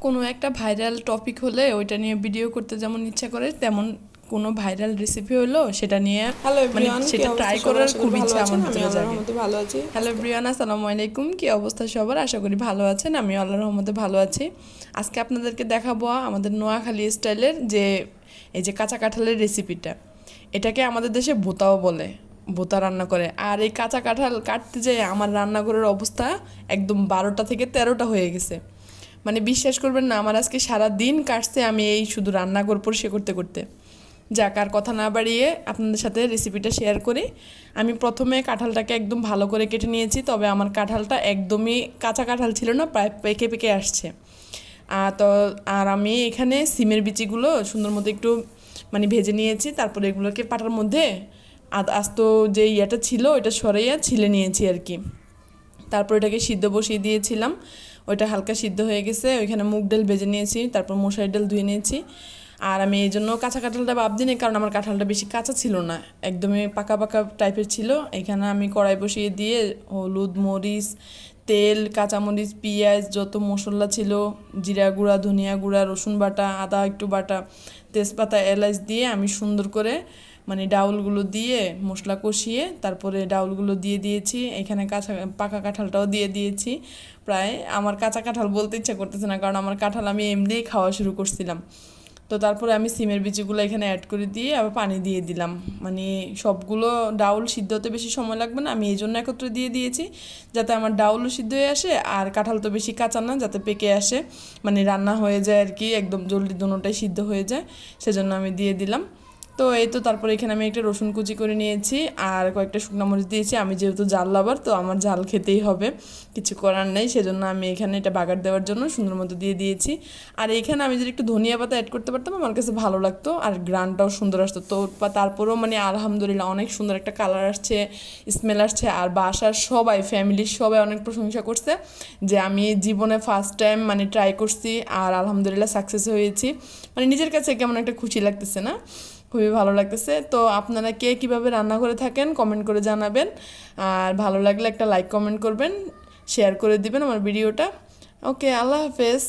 কোনো একটা viral topic হলে ওইটা নিয়ে ভিডিও করতে যেমন ইচ্ছা করে, তেমন কোনো ভাইরাল রেসিপি হলো সেটা নিয়ে হ্যালো মানে এভরিওয়ান, কি সেটা অবস্থা ট্রাই সবার? করার আশা খুব করি ভালো ইচ্ছা আছেন। আমার আমি ভিতরে আল্লাহর জাগে। রহমতে ভালো আছি। হ্যালো ব্রিয়ান, আসসালামু আলাইকুম। কি অবস্থা সবার? আশা করি ভালো আছেন। আমি আল্লাহর রহমতে ভালো আছি। আজকে আপনাদেরকে দেখাবো আমাদের নোয়াখালী স্টাইলের যে এই যে কাঁচা কাঁঠালের রেসিপিটা। এটাকে আমাদের দেশে ভোতাও বলে, ভোতা রান্না করে। আর এই কাঁচা কাঁঠাল কাটতে যেয়ে আমার রান্নাঘরের অবস্থা একদম 12টা থেকে 13টা হয়ে গেছে। মানে বিশ্বাস করবেন না, আমার আজকে সারা দিন কাটছে আমি এই শুধু রান্নাঘর পরিষ্কার করতে করতে। যাক, আর কথা না বাড়িয়ে আপনাদের সাথে রেসিপিটা শেয়ার করি। আমি প্রথমে কাঁঠালটাকে একদম ভালো করে কেটে নিয়েছি, তবে আমার কাঁঠালটা একদমই কাঁচা কাঁঠাল ছিল না, প্রায় পেকে পেকে আসছে। তো আর আমি এখানে সিমের বিচিগুলো সুন্দর মতো একটু মানে ভেজে নিয়েছি, তারপরে এগুলোকে পাটার মধ্যে আস্ত যে ইয়েটা ছিল ওইটা সরাইয়া ছিলে নিয়েছি আর কি। তারপর এটাকে সিদ্ধ বসিয়ে দিয়েছিলাম, ওইটা হালকা সিদ্ধ হয়ে গেছে। ওইখানে মুগ ডাল ভেজে নিয়েছি, তারপর মশারি ডাল ধুয়ে নিয়েছি। আর আমি এই জন্য কাঁচা কাঁঠালটা ভাবছি না, কারণ আমার কাঁঠালটা বেশি কাঁচা ছিল না, একদমই পাকা পাকা টাইপের ছিল। এখানে আমি কড়াই বসিয়ে দিয়ে হলুদ, মরিচ, তেল, কাঁচামরিচ, পেঁয়াজ, যত মশলা ছিল, জিরা গুঁড়া, ধনিয়া গুঁড়া, রসুন বাটা, আদা একটু বাটা, তেজপাতা, এলাচ দিয়ে আমি সুন্দর করে মানে ডাউলগুলো দিয়ে মশলা কষিয়ে তারপরে ডাউলগুলো দিয়ে দিয়েছি। এখানে কাঁচা পাকা কাঁঠালটাও দিয়ে দিয়েছি। প্রায় আমার কাঁচা কাঁঠাল বলতে ইচ্ছা করতেছে না, কারণ আমার কাঁঠাল আমি এমনিই খাওয়া শুরু করছিলাম। তো তারপরে আমি সিমের বিচিগুলো এখানে অ্যাড করে দিয়ে আবার পানি দিয়ে দিলাম। মানে সবগুলো ডাউল সিদ্ধ হতে বেশি সময় লাগবে না, আমি এই জন্য একত্রে দিয়ে দিয়েছি যাতে আমার ডাউলও সিদ্ধ হয়ে আসে, আর কাঁঠাল তো বেশি কাঁচা না, যাতে পেকে আসে, মানে রান্না হয়ে যায় আর কি, একদম জলদি দুটোটাই সিদ্ধ হয়ে যায়, সেজন্য আমি দিয়ে দিলাম। তো এই তো তারপরে এখানে আমি একটা রসুন কুচি করে নিয়েছি আর কয়েকটা শুকনো মরিচ দিয়েছি। আমি যেহেতু জাল লাভার, তো আমার ঝাল খেতেই হবে, কিছু করার নেই, সেজন্য আমি এখানে এটা বাগার দেওয়ার জন্য সুন্দর মতো দিয়ে দিয়েছি। আর এইখানে আমি যদি একটু ধনিয়া পাতা অ্যাড করতে পারতাম আমার কাছে ভালো লাগতো, আর গ্রানটাও সুন্দর আসতো। তো তারপরেও মানে আলহামদুলিল্লাহ অনেক সুন্দর একটা কালার আসছে, স্মেল আসছে। আর বাসার সবাই, ফ্যামিলির সবাই অনেক প্রশংসা করছে যে আমি জীবনে ফার্স্ট টাইম মানে ট্রাই করছি, আর আলহামদুলিল্লাহ সাকসেস হয়েছি। মানে নিজের কাছে কেমন একটা খুশি লাগতেছে না, খুবই ভালো লাগতেছে। তো আপনারা কে কীভাবে রান্না করে থাকেন কমেন্ট করে জানাবেন, আর ভালো লাগলে একটা লাইক কমেন্ট করবেন, শেয়ার করে দিবেন আমার ভিডিওটা। ওকে, আল্লাহ হাফেজ।